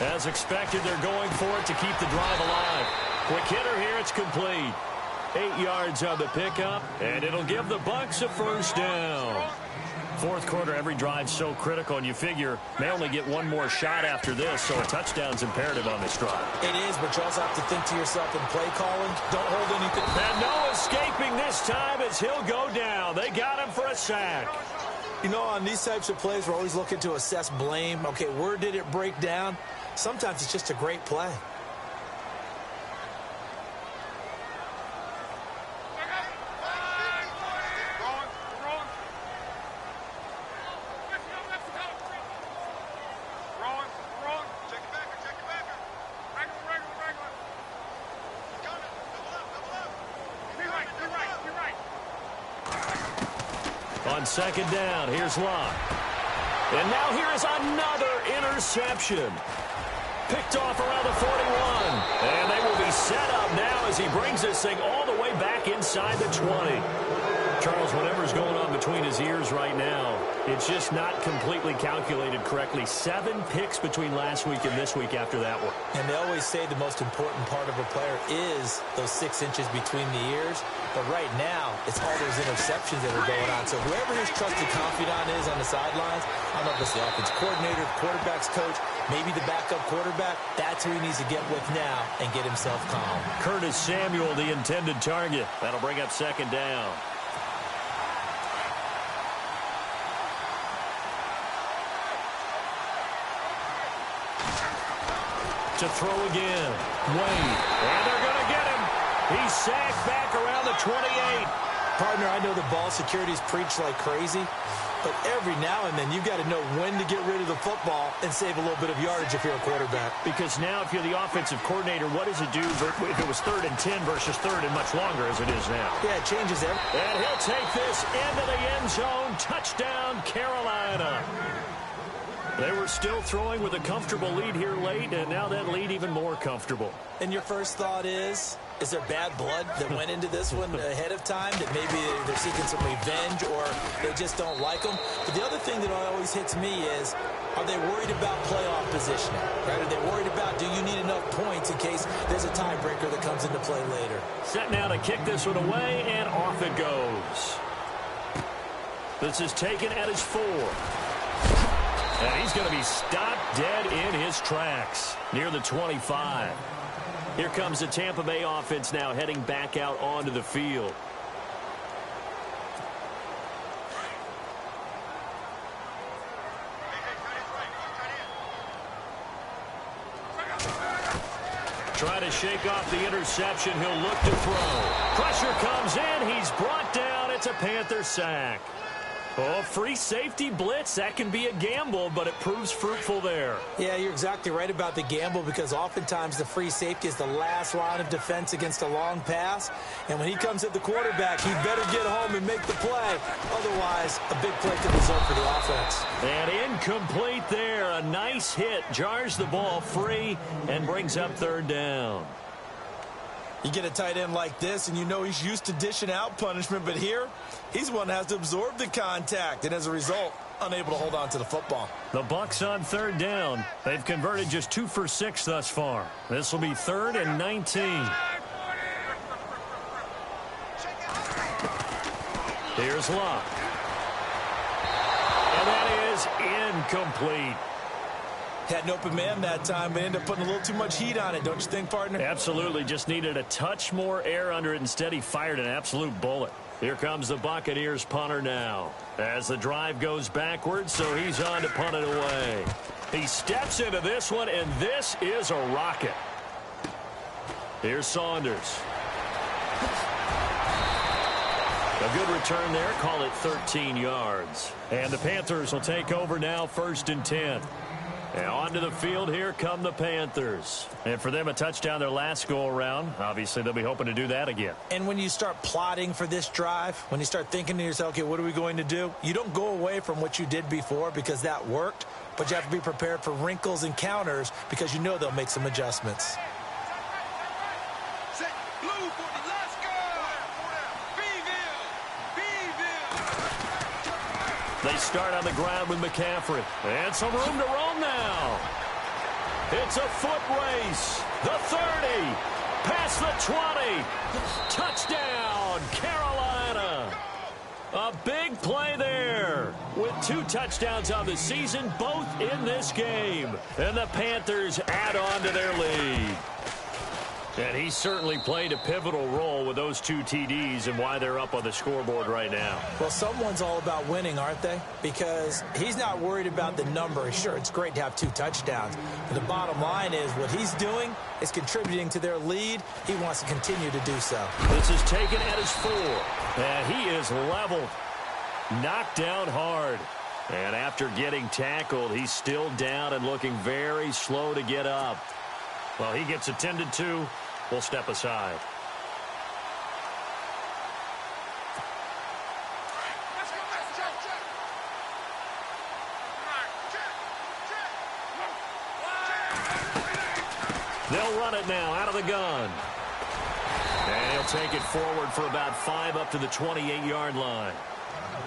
As expected, they're going for it to keep the drive alive. Quick hitter here, it's complete. 8 yards on the pickup, and it'll give the Bucs a first down. 4th quarter, every drive's so critical, and you figure may only get one more shot after this, so a touchdown's imperative on this drive. It is, but you also have to think to yourself in play calling, don't hold anything. And no escaping this time as he'll go down. They got him for a sack. You know, on these types of plays, we're always looking to assess blame. Okay, where did it break down? Sometimes it's just a great play. On 2nd down, here's Locke. And now here is another interception. Picked off around the 41. And they will be set up now as he brings this thing all the way back inside the 20. Charles, whatever's going on between his ears right now, it's just not completely calculated correctly. 7 picks between last week and this week after that one. And they always say the most important part of a player is those 6 inches between the ears. But right now, it's all those interceptions that are going on. So whoever his trusted confidant is on the sidelines, I don't know if it's the offensive coordinator, the quarterback's coach, maybe the backup quarterback, that's who he needs to get with now and get himself calm. Curtis Samuel, the intended target. That'll bring up 2nd down. to throw again. Wade. And they're going to get him. He's sacked back around the 28. Partner, I know the ball security's preached like crazy, but every now and then you've got to know when to get rid of the football and save a little bit of yardage if you're a quarterback. Because now if you're the offensive coordinator, what does it do if it was 3rd and 10 versus 3rd and much longer as it is now? Yeah, it changes everything. And he'll take this into the end zone. Touchdown, Carolina. They were still throwing with a comfortable lead here late, and now that lead even more comfortable. And your first thought is there bad blood that went into this one ahead of time, that maybe they're seeking some revenge or they just don't like them? But the other thing that always hits me is, are they worried about playoff positioning? Right? Are they worried about, do you need enough points in case there's a tiebreaker that comes into play later? Set now to kick this one away, and off it goes. This is taken at his 4. And he's going to be stopped dead in his tracks near the 25. Here comes the Tampa Bay offense now heading back out onto the field. Try to shake off the interception. He'll look to throw. Pressure comes in. He's brought down. It's a Panther sack. Oh, free safety blitz. That can be a gamble, but it proves fruitful there. Yeah, you're exactly right about the gamble, because oftentimes the free safety is the last line of defense against a long pass. And when he comes at the quarterback, he better get home and make the play. Otherwise, a big play could result for the offense. And incomplete there. A nice hit. Jars the ball free and brings up 3rd down. You get a tight end like this, and you know he's used to dishing out punishment, but here, he's one that has to absorb the contact, and as a result, unable to hold on to the football. The Bucs on 3rd down. They've converted just 2 for 6 thus far. This will be 3rd and 19. Here's Locke. And that is incomplete. Had an open man that time, but ended up putting a little too much heat on it, don't you think, partner? Absolutely. Just needed a touch more air under it. Instead, he fired an absolute bullet. Here comes the Buccaneers punter now as the drive goes backwards, so he's on to punt it away. He steps into this one, and this is a rocket. Here's Saunders. A good return there. Call it 13 yards. And the Panthers will take over now, 1st and 10. And onto the field, here come the Panthers. And for them, a touchdown their last go-around. Obviously, they'll be hoping to do that again. And when you start plotting for this drive, when you start thinking to yourself, okay, what are we going to do? You don't go away from what you did before because that worked, but you have to be prepared for wrinkles and counters because you know they'll make some adjustments. They start on the ground with McCaffrey. And some room to roam now. It's a foot race. The 30. Past the 20. Touchdown, Carolina. A big play there. With 2 touchdowns on the season, both in this game. And the Panthers add on to their lead. And he certainly played a pivotal role with those 2 TDs and why they're up on the scoreboard right now. Well, someone's all about winning, aren't they? Because he's not worried about the number. Sure, it's great to have 2 touchdowns. But the bottom line is what he's doing is contributing to their lead. He wants to continue to do so. This is taken at his 4. And he is leveled. Knocked down hard. And after getting tackled, he's still down and looking very slow to get up. Well, he gets attended to. We'll step aside. They'll run it now out of the gun. And he'll take it forward for about 5 up to the 28-yard line.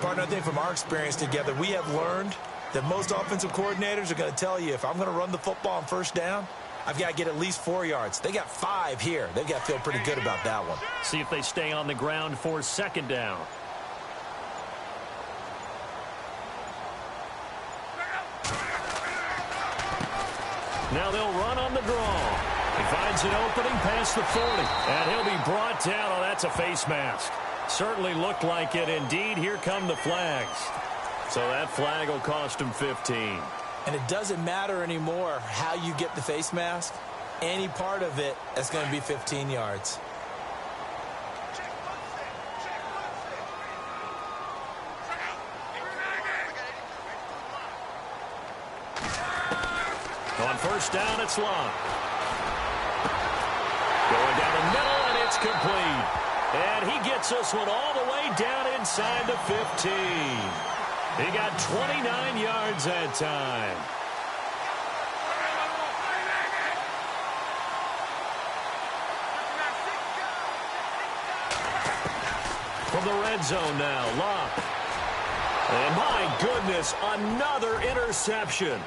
Partner, I think from our experience together, we have learned that most offensive coordinators are going to tell you, if I'm going to run the football on 1st down, I've got to get at least 4 yards. They got 5 here. They've got to feel pretty good about that one. See if they stay on the ground for 2nd down. Now they'll run on the draw. He finds an opening past the 40. And he'll be brought down. Oh, that's a face mask. Certainly looked like it. Indeed, here come the flags. So that flag will cost him 15. And it doesn't matter anymore how you get the face mask. any part of it, that's going to be 15 yards. On first down, it's Love. Going down the middle, and it's complete. And he gets this one all the way down inside the 15. He got 29 yards that time. From the red zone now, Love. And my goodness, another interception.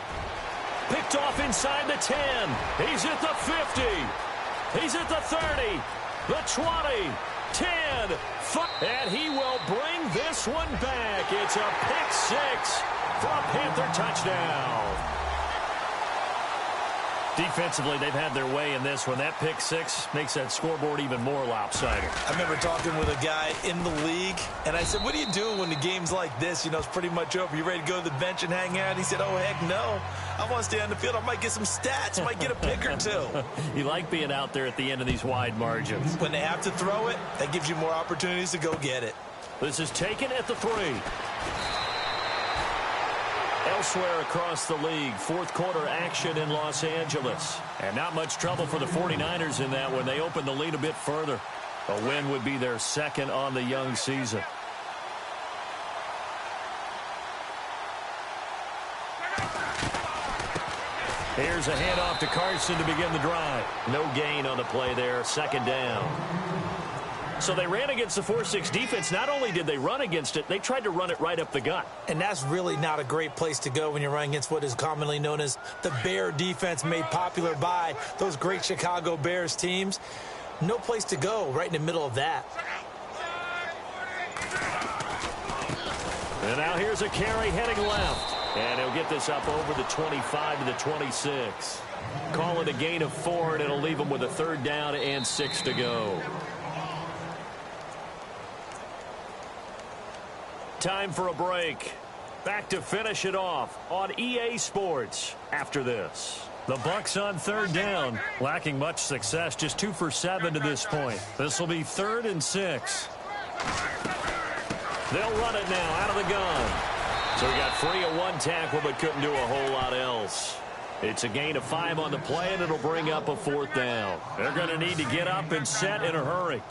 Picked off inside the 10. He's at the 50. He's at the 30. The 20. 10. 5. And he will bring this one back. It's a pick six for a Panther touchdown. Defensively, they've had their way in this one. That pick six makes that scoreboard even more lopsided. I remember talking with a guy in the league, and I said, what do you do when the game's like this? You know, it's pretty much over. You ready to go to the bench and hang out? He said, oh, heck no. I want to stay on the field. I might get some stats. Might get a pick or two. You like being out there at the end of these wide margins. When they have to throw it, that gives you more opportunities to go get it. This is taken at the 3. Elsewhere across the league, fourth quarter action in Los Angeles. And not much trouble for the 49ers in that when they open the lead a bit further. A win would be their second on the young season. Here's a handoff to Carson to begin the drive. No gain on the play there, second down. So they ran against the 4-6 defense. Not only did they run against it, they tried to run it right up the gut. And that's really not a great place to go when you're running against what is commonly known as the Bear defense, made popular by those great Chicago Bears teams. No place to go right in the middle of that. And now here's a carry heading left. And he'll get this up over the 25 to the 26. Call it a gain of 4, and it'll leave him with a third down and 6 to go. Time for a break. Back to finish it off on EA Sports after this. The Bucs on third down, lacking much success, just 2 for 7 to this point. This will be 3rd and 6. They'll run it now out of the gun. So he got free of one tackle but couldn't do a whole lot else. It's a gain of 5 on the play, and it'll bring up a 4th down. They're going to need to get up and set in a hurry.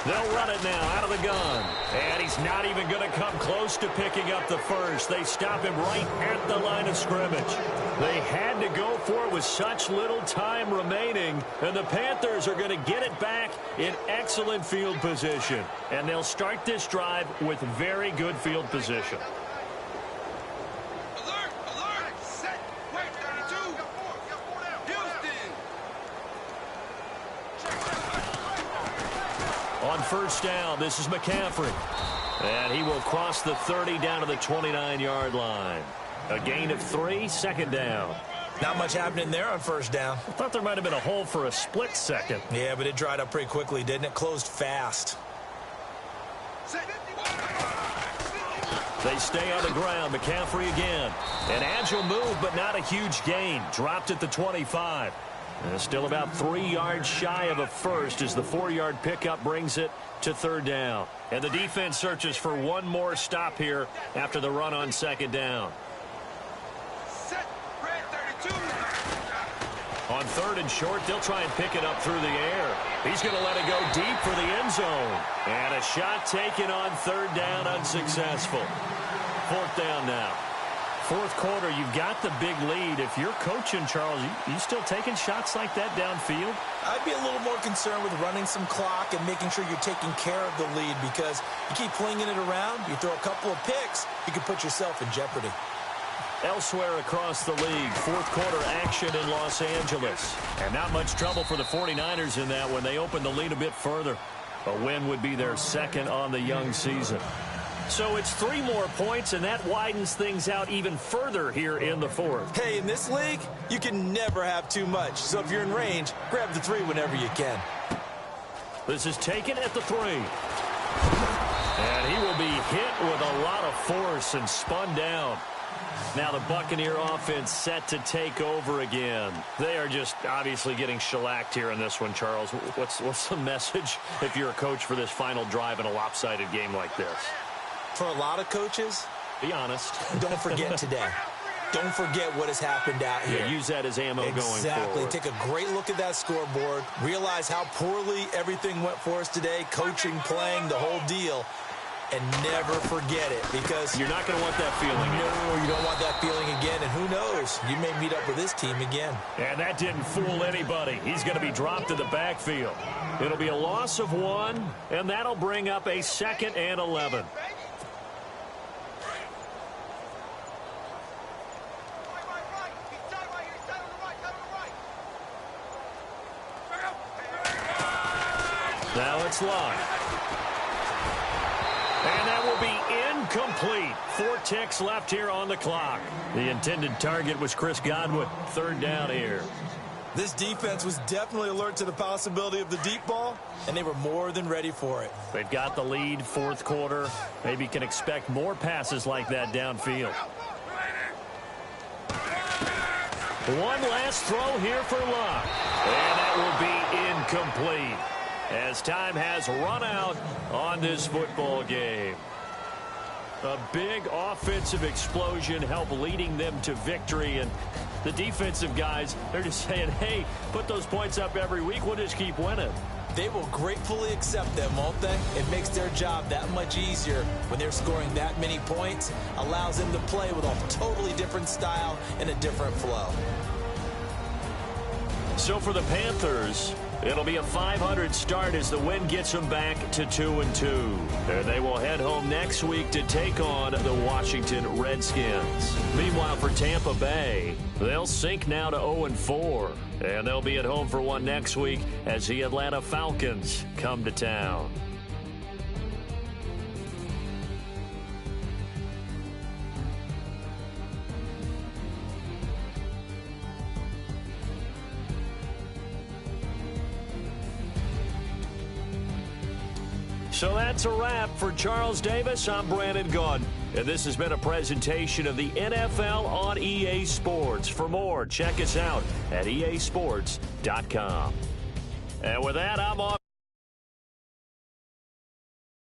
They'll run it now out of the gun. And he's not even going to come close to picking up the first. They stop him right at the line of scrimmage. They had to go for it with such little time remaining. And the Panthers are going to get it back in excellent field position. And they'll start this drive with very good field position. Alert! Alert! Set! Wait, 32! Houston! On first down, this is McCaffrey. And he will cross the 30 down to the 29-yard line. A gain of 3, second down. Not much happening there on first down. I thought there might have been a hole for a split second. Yeah, but it dried up pretty quickly, didn't it? Closed fast. They stay on the ground. McCaffrey again. An agile move, but not a huge gain. Dropped at the 25. And still about 3 yards shy of a first as the 4-yard pickup brings it to third down. And the defense searches for one more stop here after the run on second down. Set! Red 32! On third and short, they'll try and pick it up through the air. He's going to let it go deep for the end zone. And a shot taken on third down, unsuccessful. 4th down now. Fourth quarter, you've got the big lead. If you're coaching, Charles, you still taking shots like that downfield? I'd be a little more concerned with running some clock and making sure you're taking care of the lead, because you keep flinging it around, you throw a couple of picks, you can put yourself in jeopardy. Elsewhere across the league, fourth quarter action in Los Angeles. And not much trouble for the 49ers in that when they open the lead a bit further. A win would be their second on the young season. So it's 3 more points, and that widens things out even further here in the fourth. Hey, in this league, you can never have too much. So if you're in range, grab the 3 whenever you can. This is taken at the 3. And he will be hit with a lot of force and spun down. Now the Buccaneer offense set to take over again. They are just obviously getting shellacked here in this one, Charles. What's the message if you're a coach for this final drive in a lopsided game like this? For a lot of coaches, be honest. Don't forget today. Don't forget what has happened out here. Yeah, use that as ammo going forward. Exactly. Take a great look at that scoreboard. Realize how poorly everything went for us today. Coaching, playing, the whole deal. And never forget it, because you're not going to want that feeling. No, you don't want that feeling again. And who knows? You may meet up with this team again. And that didn't fool anybody. He's going to be dropped in the backfield. It'll be a loss of 1, and that'll bring up a 2nd and 11. Now it's live. And that will be incomplete. 4 ticks left here on the clock. The intended target was Chris Godwin. 3rd down here. This defense was definitely alert to the possibility of the deep ball, and they were more than ready for it. They've got the lead, 4th quarter. Maybe can expect more passes like that downfield. One last throw here for Luck. And that will be incomplete, as time has run out on this football game. A big offensive explosion helped leading them to victory, and the defensive guys, they're just saying, hey, put those points up every week, we'll just keep winning. They will gratefully accept them, won't they? It makes their job that much easier when they're scoring that many points, allows them to play with a totally different style and a different flow. So for the Panthers, it'll be a .500 start as the win gets them back to 2-2. And they will head home next week to take on the Washington Redskins. Meanwhile, for Tampa Bay, they'll sink now to 0-4. And they'll be at home for one next week as the Atlanta Falcons come to town. So that's a wrap. For Charles Davis, I'm Brandon Gaudin. And this has been a presentation of the NFL on EA Sports. For more, check us out at easports.com. And with that, I'm off.